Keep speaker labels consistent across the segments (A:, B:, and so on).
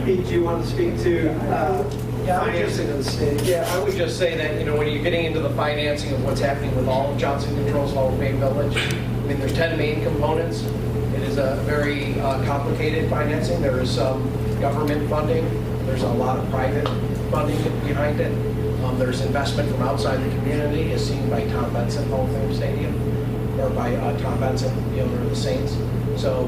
A: Pete, do you want to speak to financing of the stage?
B: Yeah, I would just say that, when you're getting into the financing of what's happening with all of Johnson Controls, all of Bay Village, there's 10 main components. It is a very complicated financing. There is some government funding. There's a lot of private funding behind it. There's investment from outside the community, as seen by Tom Benson Hall of Fame Stadium, or by Tom Benson, the owner of the Saints. So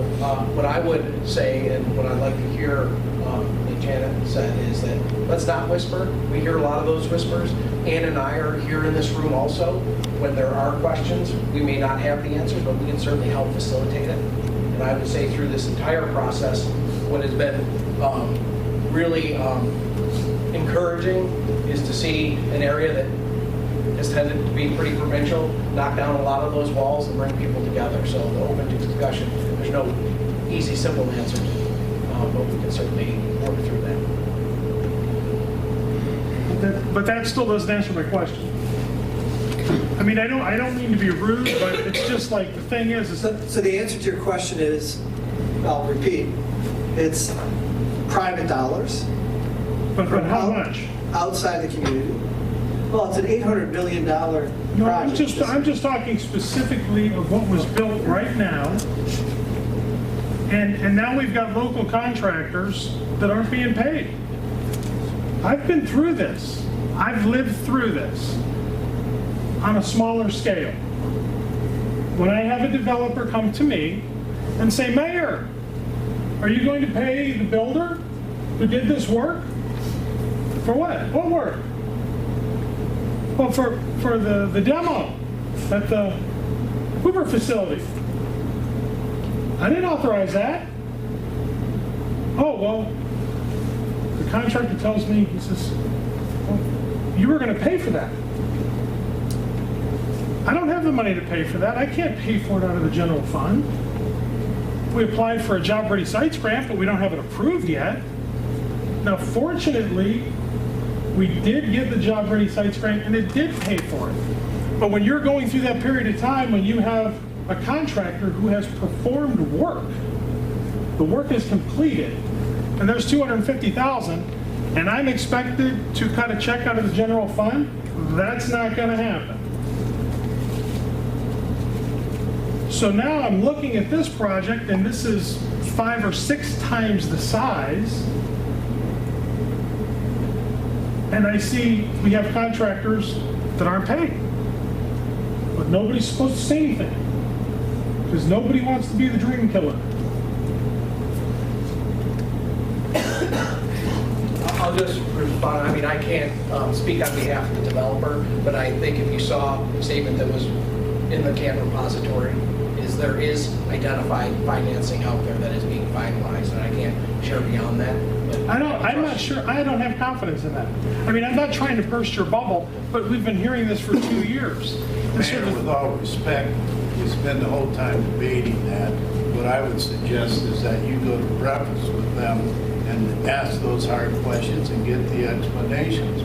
B: what I would say, and what I'd like to hear that Janet said, is that let's not whisper. We hear a lot of those whispers. Ann and I are here in this room also. When there are questions, we may not have the answers, but we can certainly help facilitate it. And I would say through this entire process, what has been really encouraging is to see an area that has tended to be pretty provincial knock down a lot of those walls and bring people together. So the open to discussion, there's no easy, simple answers, but we can certainly work through that.
C: But that still doesn't answer my question. I mean, I don't mean to be rude, but it's just like, the thing is
A: So the answer to your question is, I'll repeat, it's private dollars.
C: but how much?
A: Outside the community. Well, it's an $800 million project.
C: No, I'm just talking specifically of what was built right now. And now we've got local contractors that aren't being paid. I've been through this. I've lived through this on a smaller scale. When I have a developer come to me and say, Mayor, are you going to pay the builder who did this work? For what? What work? Well, for the demo at the Hoover facility. I didn't authorize that. Oh, well, the contractor tells me, he says, well, you were going to pay for that. I don't have the money to pay for that. I can't pay for it out of the general fund. We applied for a Job Ready Sites grant, but we don't have it approved yet. Now, fortunately, we did get the Job Ready Sites grant, and it did pay for it. But when you're going through that period of time, when you have a contractor who has performed work, the work is completed, and there's $250,000, and I'm expected to cut a check out of the general fund, that's not going to happen. So now I'm looking at this project, and this is 5 or 6 times the size. And I see we have contractors that aren't paid. But nobody's supposed to say anything. Because nobody wants to be the dream killer.
B: I'll just respond. I mean, I can't speak on behalf of the developer, but I think if you saw the statement that was in the CAN repository, there is identified financing out there that is being finalized, and I can't share beyond that.
C: I'm not sure. I don't have confidence in that. I mean, I'm not trying to burst your bubble, but we've been hearing this for 2 years.
D: Mayor, with all respect, we spend the whole time debating that. What I would suggest is that you go to breakfast with them and ask those hard questions and get the explanations.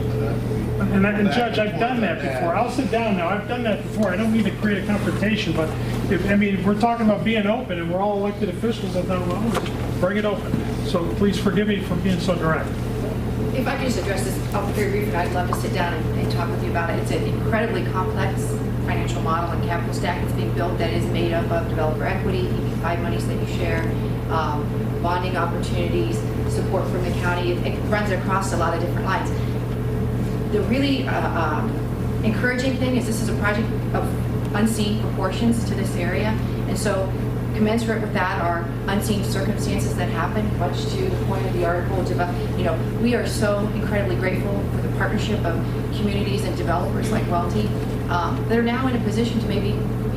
C: And Judge, I've done that before. I'll sit down now. I've done that before. I don't mean to create a confrontation, but we're talking about being open, and we're all elected officials. I thought, well, let's bring it open. So please forgive me for being so direct.
E: If I could just address this very briefly, I'd love to sit down and talk with you about it. It's an incredibly complex financial model and capital stack that's being built that is made up of developer equity, EP5 monies that you share, bonding opportunities, support from the county. It runs across a lot of different lines. The really encouraging thing is this is a project of unseen proportions to this area, and so commensurate with that are unseen circumstances that happen, much to the point of the article. We are so incredibly grateful for the partnership of communities and developers like Welty that are now in a position to maybe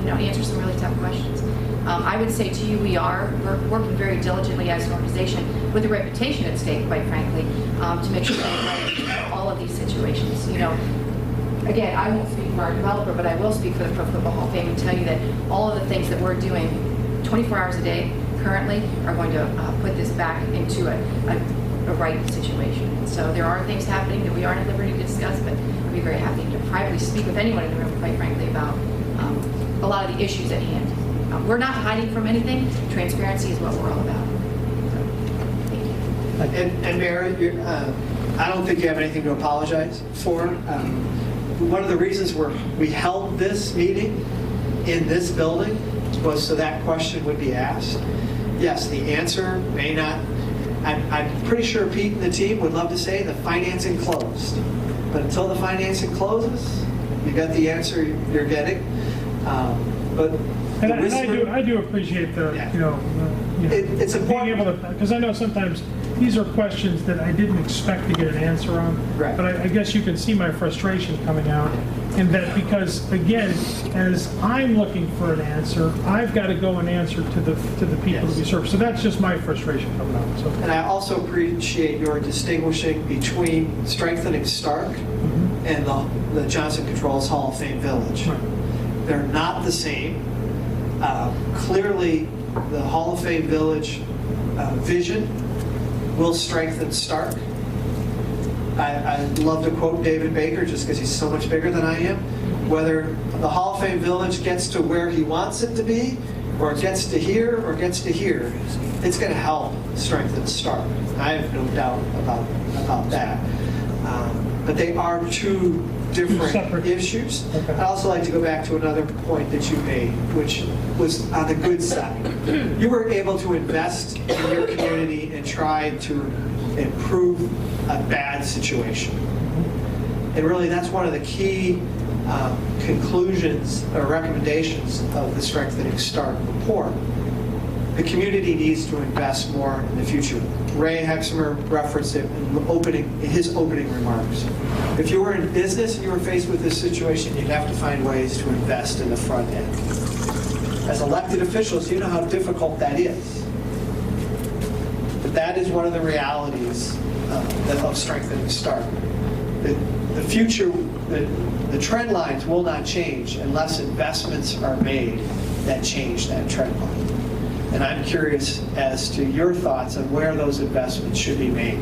E: answer some really tough questions. I would say to you, we're working very diligently as an organization with a reputation at stake, quite frankly, to make sure that we're right in all of these situations. Again, I won't speak for our developer, but I will speak for the Pro Football Hall of Fame and tell you that all of the things that we're doing 24 hours a day currently are going to put this back into a right situation. So there are things happening that we aren't at liberty to discuss, but I'd be very happy to privately speak with anyone in the room, quite frankly, about a lot of the issues at hand. We're not hiding from anything. Transparency is what we're all about. So, thank you.
A: And Mayor, I don't think you have anything to apologize for. One of the reasons we held this meeting in this building was so that question would be asked. Yes, the answer may not, I'm pretty sure Pete and the team would love to say the financing closed. But until the financing closes, you got the answer you're getting. But
C: And
A: the whisper-
C: I do appreciate the,
A: Yeah. It's
C: being
A: important.
C: able to, because I know sometimes these are questions that I didn't expect to get an answer on.
A: Right.
C: But I guess you can see my frustration coming out in that because, again, as I'm looking for an answer, I've got to go and answer to the people that we serve. So that's just my frustration coming out, so.
A: And I also appreciate your distinguishing between strengthening Stark and the Johnson Controls Hall of Fame Village.
C: Right.
A: They're not the same. Clearly, the Hall of Fame Village vision will strengthen Stark. I'd love to quote David Baker just because he's so much bigger than I am. Whether the Hall of Fame Village gets to where he wants it to be, or it gets to here, or gets to here, it's going to help strengthen Stark. I have no doubt about that. But they are two different
C: Separate.
A: issues.
C: Okay.
A: I'd also like to go back to another point that you made, which was on the good side. You were able to invest in your community and try to improve a bad situation. And really, that's one of the key conclusions or recommendations of the Strengthening Stark report. The community needs to invest more in the future. Ray Hexamer referenced it in his opening remarks. If you were in business and you were faced with this situation, you'd have to find ways to invest in the front end. As elected officials, you know how difficult that is. But that is one of the realities of Strengthening Stark. The future, the trend lines will not change unless investments are made that change that trend line. And I'm curious as to your thoughts on where those investments should be made.